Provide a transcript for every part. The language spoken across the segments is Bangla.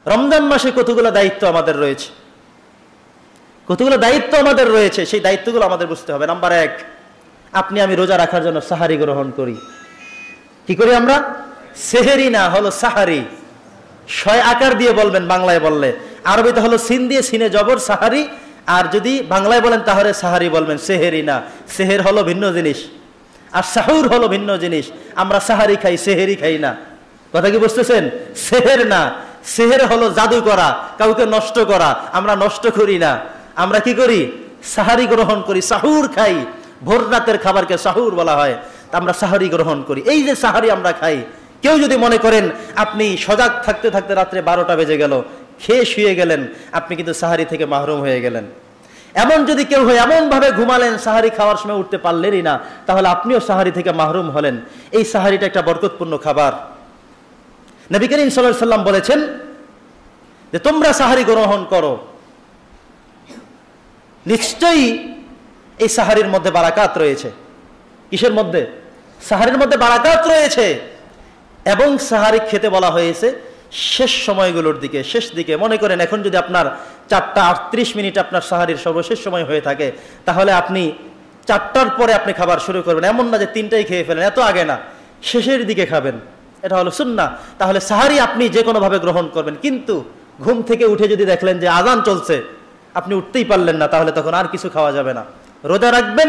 রমজান মাসে কতগুলো দায়িত্ব আমাদের রয়েছে, কতগুলো দায়িত্ব আমাদের রয়েছে, সেই দায়িত্বগুলো আমাদের বুঝতে হবে। নাম্বার 1, আপনি আমি রোজা রাখার জন্য সাহারি গ্রহণ করি। কি করি আমরা? সেহেরি না, হলো সাহারি। শয় আকার দিয়ে বলবেন বাংলায় বললে, আরবিতে হলো সিন দিয়ে, সিনে জবর সাহারি। আর যদি বাংলায় বলেন তাহলে সাহারি বলবেন, সেহেরি না। সেহের হলো ভিন্ন জিনিস, আর সাহুর হলো ভিন্ন জিনিস। আমরা সাহারি খাই, সেহেরি খাই না। কথা কি বুঝতেছেন? সেহের না, সেহের হলো জাদু করা, কাউকে নষ্ট করা। আমরা নষ্ট করি না, আমরা কি করি? সাহারি গ্রহণ করি, সাহুর খাই। ভোর রাতের খাবারকে সাহুর বলা হয়, আমরা সাহারি গ্রহণ করি। এই যে সাহারি আমরা খাই, কেউ যদি মনে করেন আপনি সজাগ থাকতে থাকতে রাত্রে 12টা বেজে গেল, খেয়ে শুয়ে গেলেন, আপনি কিন্তু সাহারি থেকে মাহরুম হয়ে গেলেন। এমন যদি কেউ হয়, এমন ভাবে ঘুমালেন সাহারি খাওয়ার সময় উঠতে পারলেনই না, তাহলে আপনিও সাহারি থেকে মাহরুম হলেন। এই সাহারিটা একটা বরকতপূর্ণ খাবার। নবী করিম সাল্লাল্লাহু আলাইহি সাল্লাম বলেছেন যে তোমরা সাহারি গ্রহণ করো, নিশ্চয়ই এই সাহারির মধ্যে বারাকাত রয়েছে। কিসের মধ্যে? সাহারির মধ্যে বারাকাত রয়েছে। এবং সাহারি খেতে বলা হয়েছে শেষ সময়গুলোর দিকে, শেষ দিকে। মনে করেন এখন যদি আপনার 4:38 আপনার সাহারির সর্বশেষ সময় হয়ে থাকে, তাহলে আপনি 4টার পরে আপনি খাবার শুরু করবেন। এমন না যে 3টায় খেয়ে ফেলেন, এত আগে না, শেষের দিকে খাবেন। এটা হলো সুন্নাহ। তাহলে সাহারি আপনি যে কোনো ভাবে গ্রহণ করবেন। কিন্তু ঘুম থেকে উঠে যদি দেখলেন যে আযান চলছে, আপনি উঠতেই পারলেন না, তাহলে তখন আর কিছু খাওয়া যাবে না। রোজা রাখবেন,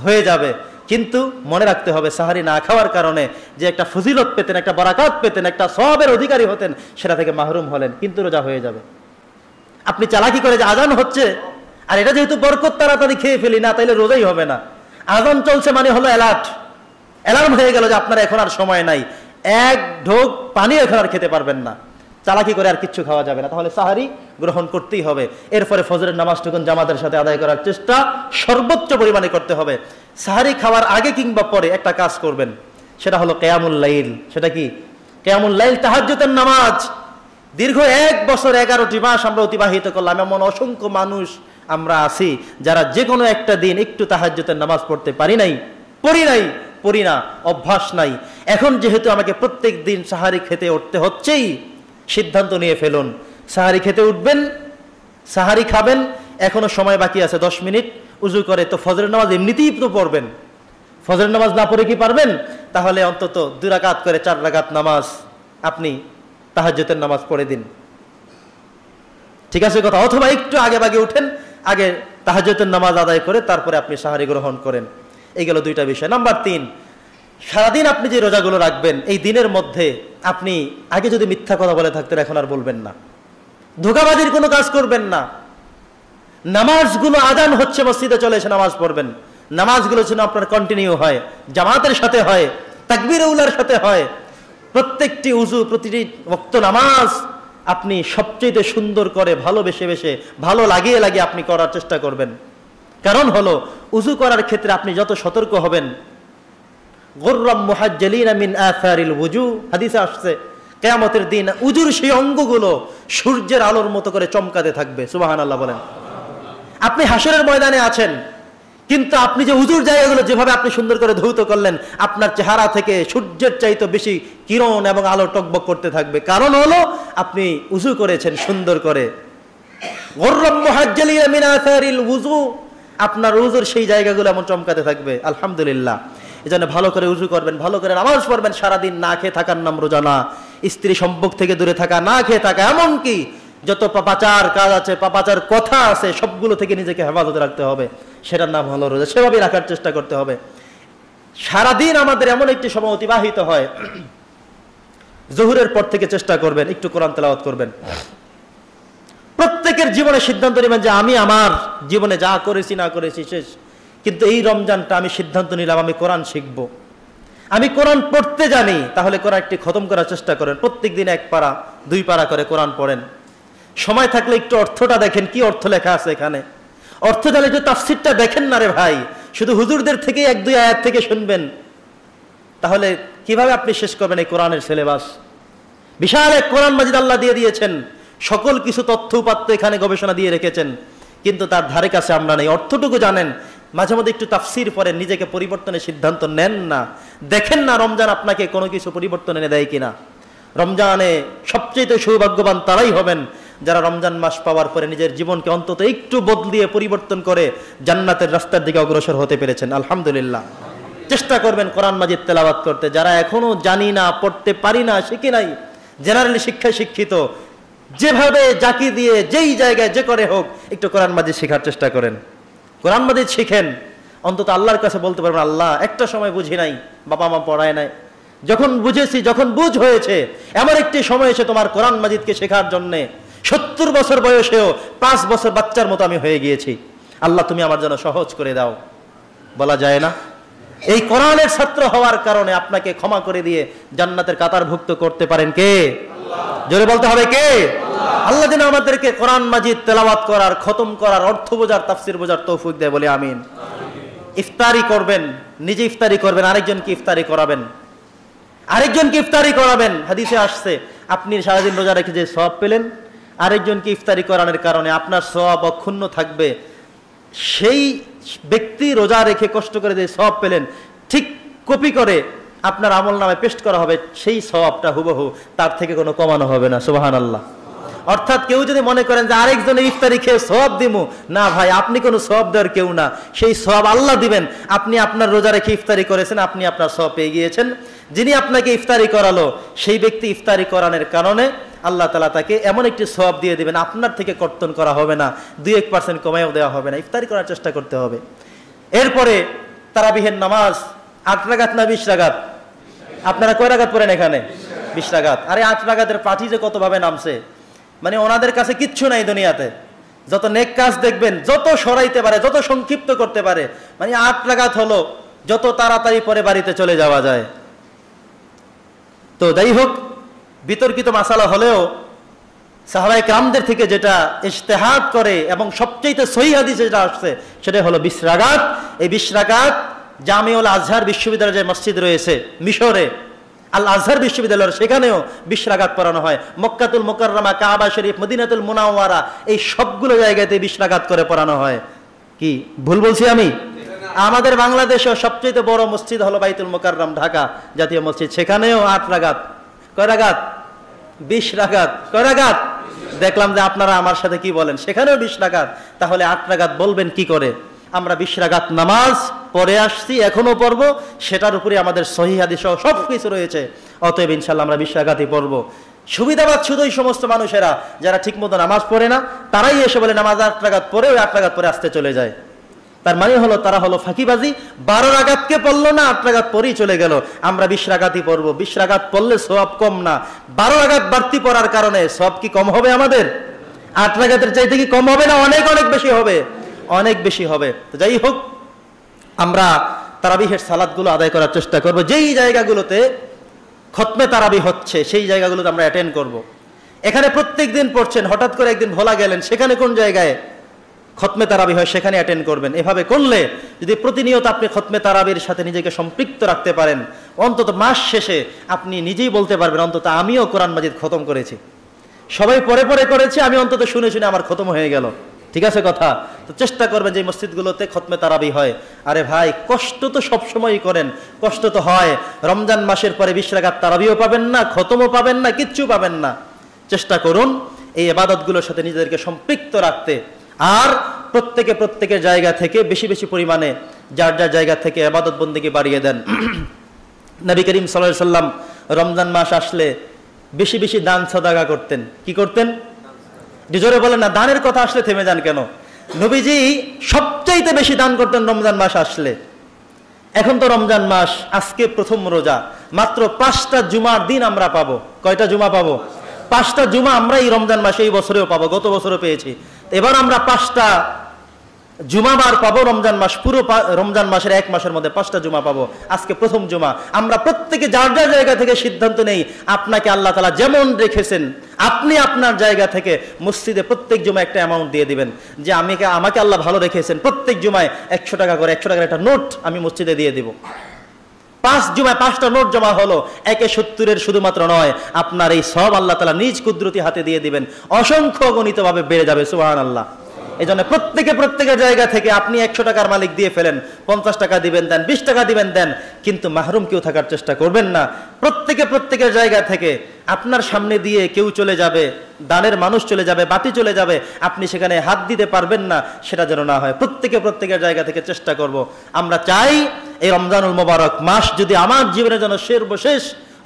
হয়ে যাবে, কিন্তু মনে রাখতে হবে সাহারি না খাওয়ার কারণে যে একটা ফজিলত পেতেন, একটা বারাকাত পেতেন, একটা সওয়াবের অধিকারী হতেন, সেটা থেকে মাহরুম হলেন, কিন্তু রোজা হয়ে যাবে। আপনি চালাকি করে যে আযান হচ্ছে, আর এটা যেহেতু বরকত, তাড়াতাড়ি খেয়ে ফেলি না, তাইলে রোজাই হবে না। আযান চলছে মানে হলো অ্যালার্ম হয়ে গেল যে আপনার এখন আর সময় নাই, এক ঢোক পানি এখন আর খেতে পারবেন না, চালাকি করে আর কিচ্ছু খাওয়া যাবে না। তাহলে সাহারি গ্রহণ করতেই হবে। এরপরে ফজরের নামাজটুকুন জামাতের সাথে আদায় করার চেষ্টা সর্বোচ্চ পরিমাণে করতে হবে। সাহারি খাওয়ার আগে কিংবা পরে একটা কাজ করবেন, সেটা হলো কিয়ামুল লাইল। সেটা কি? কিয়ামুল লাইল, তাহাজ্জুদের নামাজ। দীর্ঘ 1 বছর 11টি মাস আমরা অতিবাহিত করলাম। এমন অসংখ্য মানুষ আমরা আছি যারা যে কোনো একটা দিন একটু তাহাজ্জুদের নামাজ পড়তে পড়ি না, অভ্যাস নাই। এখন যেহেতু আমাকে প্রত্যেক দিন সাহারি খেতে উঠতে হচ্ছেই, সিদ্ধান্ত নিয়ে ফেলুন, সাহারি খেতে উঠবেন, সাহারি খাবেন। এখনো সময় বাকি আছে 10 মিনিট, উজু করে তো ফজরের নামাজ এমনিতেই তো পড়বেন। ফজরের নামাজ না পড়ে কি পারবেন? তাহলে অন্তত 2 রাকাত করে 4 রাকাত নামাজ আপনি তাহাজ্জুদের নামাজ পড়ে দিন। ঠিক আছে কথা? অথবা একটু আগে ভাগে উঠেন, আগে তাহাজ্জুদের নামাজ আদায় করে তারপরে আপনি সাহারি গ্রহণ করেন। এই গেল 2টা বিষয়। নাম্বার 3, সারাদিন আপনি যে রোজাগুলো রাখবেন, এই দিনের মধ্যে আপনি আগে যদি মিথ্যা কথা বলে থাকতেন, এখন আর বলবেন না। ধোঁকাবাজির কোনো কাজ করবেন না। নামাজগুলো আযান হচ্ছে, মসজিদে চলে এসে নামাজ পড়বেন। নামাজগুলো যেন আপনার কন্টিনিউ হয়, জামাতের সাথে হয়, তাকবীর উলার সাথে হয়। প্রত্যেকটি উজু, প্রতিটি ওয়াক্ত নামাজ আপনি সবচেয়ে সুন্দর করে ভালোবেসে ভালো লাগিয়ে আপনি করার চেষ্টা করবেন। কারণ হলো উজু করার ক্ষেত্রে আপনি যত সতর্ক হবেন, গুররাম মুহাজ্জালিনা মিন আসারিল ওযু, হাদিসে আসছে কিয়ামতের দিন উজুর সেই অঙ্গগুলো সূর্যের আলোর মতো করে চমকাতে থাকবে। সুবহানাল্লাহ বলেন। আপনি হাসরের ময়দানে আছেন, কিন্তু আপনি যে উজুর জায়গাগুলো যেভাবে আপনি সুন্দর করে ধৌত করলেন, আপনার চেহারা থেকে সূর্যের চাইতে বেশি কিরণ এবং আলো টকবক করতে থাকবে। কারণ হলো আপনি উজু করেছেন সুন্দর করে। গুররাম মুহাজ্জালিনা মিন আসারিল ওযু, আপনার উজুর সেই জায়গাগুলো এমন চমকাতে থাকবে। আলহামদুলিল্লাহ। এজন্য ভালো করে উজু করবেন, ভালো করে নামাজ পড়বেন। সারাদিন না খেয়ে থাকার নাম রোজা না। স্ত্রী সম্পর্ক থেকে দূরে থাকা, না খেয়ে থাকা, এমনকি যত পাপাচার কাজ আছে, পাপাচার কথা আছে, সবগুলো থেকে নিজেকে হেফাজতে রাখতে হবে। সেটার নাম হলো রোজা। সেভাবেই রাখার চেষ্টা করতে হবে। সারাদিন আমাদের এমন একটি সময় অতিবাহিত হয়, জোহরের পর থেকে চেষ্টা করবেন একটু কোরআন তেলাওয়াত করবেন। প্রত্যেকের জীবনে সিদ্ধান্ত নেবেন যে আমি আমার জীবনে যা করেছি না করেছি শেষ, কিন্তু এই রমজানটা আমি সিদ্ধান্ত নিলাম আমি কোরআন শিখবো, আমি কোরআন পড়তে জানি। তাহলে কোরআন একটি খতম করার চেষ্টা করেন। প্রত্যেক দিন 1 পারা 2 পারা করে কোরআন পড়েন। সময় থাকলে একটু অর্থটা দেখেন, কি অর্থ লেখা আছে এখানে। অর্থ জানলে একটু তাফসীরটা দেখেন না রে ভাই, শুধু হুজুরদের থেকে 1-2 আয়াত থেকে শুনবেন, তাহলে কিভাবে আপনি শেষ করবেন এই কোরআনের সিলেবাস? বিশাল এক কোরআন মাজিদ আল্লাহ দিয়ে দিয়েছেন, সকল কিছু তথ্য উপাত্ত এখানে গবেষণা দিয়ে রেখেছেন, কিন্তু তার ধারে কাছে আমরা নেই। অর্থটুকু জানেন, মাঝে মধ্যে একটু তাফসীর পড়েন, নিজেকে পরিবর্তনের সিদ্ধান্ত নেন না। দেখেন না রমজান আপনাকে কোনো কিছু পরিবর্তন এনে দেয় কিনা। রমজানে সবচেয়ে সৌভাগ্যবান তারাই হবেন যারা রমজান মাস পাওয়ার পরে নিজের জীবনকে অন্তত একটু বদলিয়ে পরিবর্তন করে জান্নাতের রাস্তার দিকে অগ্রসর হতে পেরেছেন। আলহামদুলিল্লাহ। চেষ্টা করবেন কোরআন মাজিদ তেলাওয়াত করতে। যারা এখনো জানি না, পড়তে পারি না, শিখি নাই, জেনারেলি শিক্ষায় শিক্ষিত, যেভাবে জাকি দিয়ে যেই জায়গায় যে করে হোক একটু কোরআন মাজিদ শেখার চেষ্টা করেন। কোরআন মাজিদ শিখেন, অন্তত আল্লাহর কাছে বলতে পারবেন, আল্লাহ একটা সময় বুঝি নাই, বাবা মা পড়ায় নাই, যখন বুঝেছি, যখন বুঝ হয়েছে, এমন একটি সময় এসে তোমার কোরআন মাজিদকে শেখার জন্যে 70 বছর বয়সেও 5 বছর বাচ্চার মতো আমি হয়ে গিয়েছি, আল্লাহ তুমি আমার জন্য সহজ করে দাও। বলা যায় না? এই কোরআনের ছাত্র হওয়ার কারণে আপনাকে ক্ষমা করে দিয়ে জান্নাতের কাতারভুক্ত করতে পারেন কে? জোরে বলতে হবে কে? আল্লাহ যেন আমাদেরকে কোরআন মাজিদ তেলাওয়াত করার, খতম করার, অর্থ বোঝার, তাফসির বোঝার তৌফিক দেয় বলে আমিন। ইফতারি করবেন, নিজে ইফতারি করবেন, আরেকজনকে ইফতারি করাবেন, আরেকজনকে ইফতারি করাবেন। হাদিসে আসছে, আপনি সারাদিন রোজা রেখে যে সওয়াব পেলেন, আরেকজনকে ইফতারি করানোর কারণে আপনার সওয়াব অক্ষুণ্ণ থাকবে। সেই ব্যক্তি রোজা রেখে কষ্ট করে যে সওয়াব পেলেন, ঠিক কপি করে আপনার আমলনামায় পেস্ট করা হবে, সেই সওয়াবটা হুবহু, তার থেকে কোনো কমানো হবে না। সুবহানাল্লাহ। অর্থাৎ কেউ যদি মনে করেন যে আরেকজনের ইফতারি খেয়ে সওয়াব দিমু, না ভাই, আপনি কোনো সওয়াব দেওয়ার কেউ না, সেই সওয়াব আল্লাহ দিবেন। আপনি আপনার রোজা রেখে ইফতারি করেছেন, আপনি আপনার সওয়াব পেয়ে গিয়েছেন। যিনি আপনাকে ইফতারি করালো, সেই ব্যক্তি ইফতারি করানোর কারণে আল্লাহ তাআলা তাকে এমন একটি সওয়াব দিয়ে দিবেন, আপনার থেকে কর্তন করা হবে না, 2-1% কমায়ও দেওয়া হবে না। ইফতারি করার চেষ্টা করতে হবে। এরপরে তারাবিহের নামাজ 8 রাকাত না 20 রাকাত? আপনারা কয় রাকাত পড়েন এখানে? 20 রাকাত। আরে 8 রাকাতের পাঠি যে কতভাবে নামছে, মানে ওনাদের কাছে কিচ্ছু নাই দুনিয়াতে। যত নেক কাজ দেখবেন, যত সরাইতে পারে, যত সংক্ষিপ্ত করতে পারে, মানে 8 রাকাত হলো যত তাড়াতাড়ি পরে বাড়িতে চলে যাওয়া যায়। তো যাই হোক, বিতর্কিত মাসালা হলেও সাহাবায়ে কেরামদের থেকে যেটা ইজতিহাদ করে এবং সবচেয়ে সহিহ হাদিস যেটা আসছে, সেটা হলো 20 রাকাত। এই 20 রাকাত জামিউল আজহার বিশ্ববিদ্যালয়ের যে মসজিদ রয়েছে মিশরে, আল আজহার বিশ্ববিদ্যালয়, সেখানেও 20 রাকাত পড়ানো হয়। মক্কাতুল মুকাররমা, কাবা শরীফ, মদিনাতুল মুনাওয়ারা, এই সবগুলো জায়গাতে 20 রাকাত করে পড়ানো হয়। কি ভুল বলছি আমি? আমাদের বাংলাদেশেও সবচেয়ে বড় মসজিদ হলো বাইতুল মুকাররম, ঢাকা জাতীয় মসজিদ, সেখানেও 8 রাকাত। কয় রাকাত? 20 রাকাত। কয় রাকাত? দেখলাম যে আপনারা আমার সাথে কি বলেন, সেখানেও 20 রাকাত। তাহলে 8 রাকাত বলবেন কি করে? আমরা 20 রাকাত নামাজ পড়ে আসছি, এখনো পড়বো, সেটার উপরে আমাদের সহিহ হাদিস সহ সব কিছু রয়েছে। অতএব ইনশাআল্লাহ আমরা 20 রাকাতই পড়বো। সুবিধাবাদ শুধু এই সমস্ত মানুষেরা যারা ঠিকমতো নামাজ পড়ে না, তারাই এসে বলে নামাজ 8 রাকাত পড়ে, ওই 8 রাকাত পরে আসতে চলে যায়। তার মানে হলো তারা হলো ফাঁকিবাজি। 12 রাকাতকে পড়লো না, 8 রাকাত পরেই চলে গেল। আমরা 20 রাকাতই পড়বো। 20 রাকাত পড়লে সওয়াব কম না, 12 রাকাত বাড়তি পড়ার কারণে সওয়াব কি কম হবে আমাদের? 8 রাকাতের চাইতে কি কম হবে না? অনেক অনেক বেশি হবে, অনেক বেশি হবে। তো যাই হোক, আমরা তারাবিহের সালাতগুলো আদায় করার চেষ্টা করব। যেই জায়গাগুলোতে খতমে তারাবি হচ্ছে সেই জায়গাগুলোতে আমরা অ্যাটেন্ড করব। এখানে প্রত্যেক দিন পড়ছেন, হঠাৎ করে একদিন ভোলা গেলেন, সেখানে কোন জায়গায় খতমে তারাবি হয় সেখানে অ্যাটেন্ড করবেন। এভাবে করলে যদি প্রতিনিয়ত আপনি খতমে তারাবির সাথে নিজেকে সম্পৃক্ত রাখতে পারেন, অন্তত মাস শেষে আপনি নিজেই বলতে পারবেন, অন্তত আমিও কোরআন মাজিদ খতম করেছি। সবাই পরে পরে করেছে, আমি অন্তত শুনে শুনে আমার খতম হয়ে গেল। ঠিক আছে কথা? তো চেষ্টা করবেন যে মসজিদগুলোতে খতমে তারাবি হয়। আরে ভাই, কষ্ট তো সবসময়ই করেন, কষ্ট তো হয়। রমজান মাসের পরে 20 রাকাত তারাবিও পাবেন না, খতমও পাবেন না, কিচ্ছু পাবেন না। চেষ্টা করুন এই ইবাদতগুলোর সাথে নিজেদেরকে সম্পৃক্ত রাখতে। আর প্রত্যেকের জায়গা থেকে বেশি বেশি পরিমাণে যার যার জায়গা থেকে ইবাদত বন্দেগী বাড়িয়ে দেন। নবী করিম সাল্লাল্লাহু আলাইহি সাল্লাম রমজান মাস আসলে বেশি বেশি দান সাদাকা করতেন। কি করতেন? জোরে বলেন না, দানের কথা আসলে থেমে যান কেন? নবীজি সবচাইতে বেশি দান করতেন রমজান মাস আসলে। এখন তো রমজান মাস, আজকে প্রথম রোজা, মাত্র 5টা জুমার দিন আমরা পাবো। কয়টা জুমা পাবো? 5টা জুমা আমরা এই রমজান মাসে এই বছরেও পাবো, গত বছরও পেয়েছি। এবার আমরা 5টা জুমাবার পাবো রমজান মাস, পুরো রমজান মাসের 1 মাসের মধ্যে 5টা জুমা পাবো। আজকে প্রথম জুমা। আমরা প্রত্যেকে যার যার জায়গা থেকে সিদ্ধান্ত নেই, আপনাকে আল্লাহ তাআলা যেমন রেখেছেন, আপনি আপনার জায়গা থেকে মসজিদে প্রত্যেক জুমা একটা অ্যামাউন্ট দিয়ে দিবেন, যে আমাকে আল্লাহ ভালো রেখেছেন, প্রত্যেক জুমায় 100 টাকা করে, 100 টাকার একটা নোট আমি মসজিদে দিয়ে দিব। 5 জুমায় 5টা নোট জমা হলো, 1/70 শুধুমাত্র নয়, আপনার এই সব আল্লাহ তাআলা নিজ কুদরতি হাতে দিয়ে দিবেন, অসংখ্য গণিত ভাবে বেড়ে যাবে। সুবহানাল্লাহ। এই জন্য প্রত্যেকের জায়গা থেকে আপনি 100 টাকার মালিক দিয়ে ফেলেন, 50 টাকা দিবেন দেন, 20 টাকা দিবেন দেন, কিন্তু মাহরুম কেউ থাকার চেষ্টা করবেন না। প্রত্যেকের জায়গা থেকে আপনার সামনে দিয়ে কেউ চলে যাবে, দানের মানুষ চলে যাবে, বাতি চলে যাবে, আপনি সেখানে হাত দিতে পারবেন না, সেটা যেন না হয়। প্রত্যেকের জায়গা থেকে চেষ্টা করব। আমরা চাই এই রমজানুল মোবারক মাস যদি আমার জীবনে যেন সর্বশেষ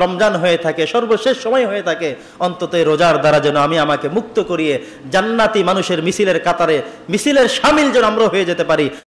রমজান হয়ে থাকে, সর্বশেষ সময় হয়ে থাকে, অন্তত এই রোজার দ্বারা যেন আমাকে মুক্ত করিয়ে জান্নাতি মানুষের মিছিলের কাতারে, মিছিলের শামিল যেন আমরা হয়ে যেতে পারি।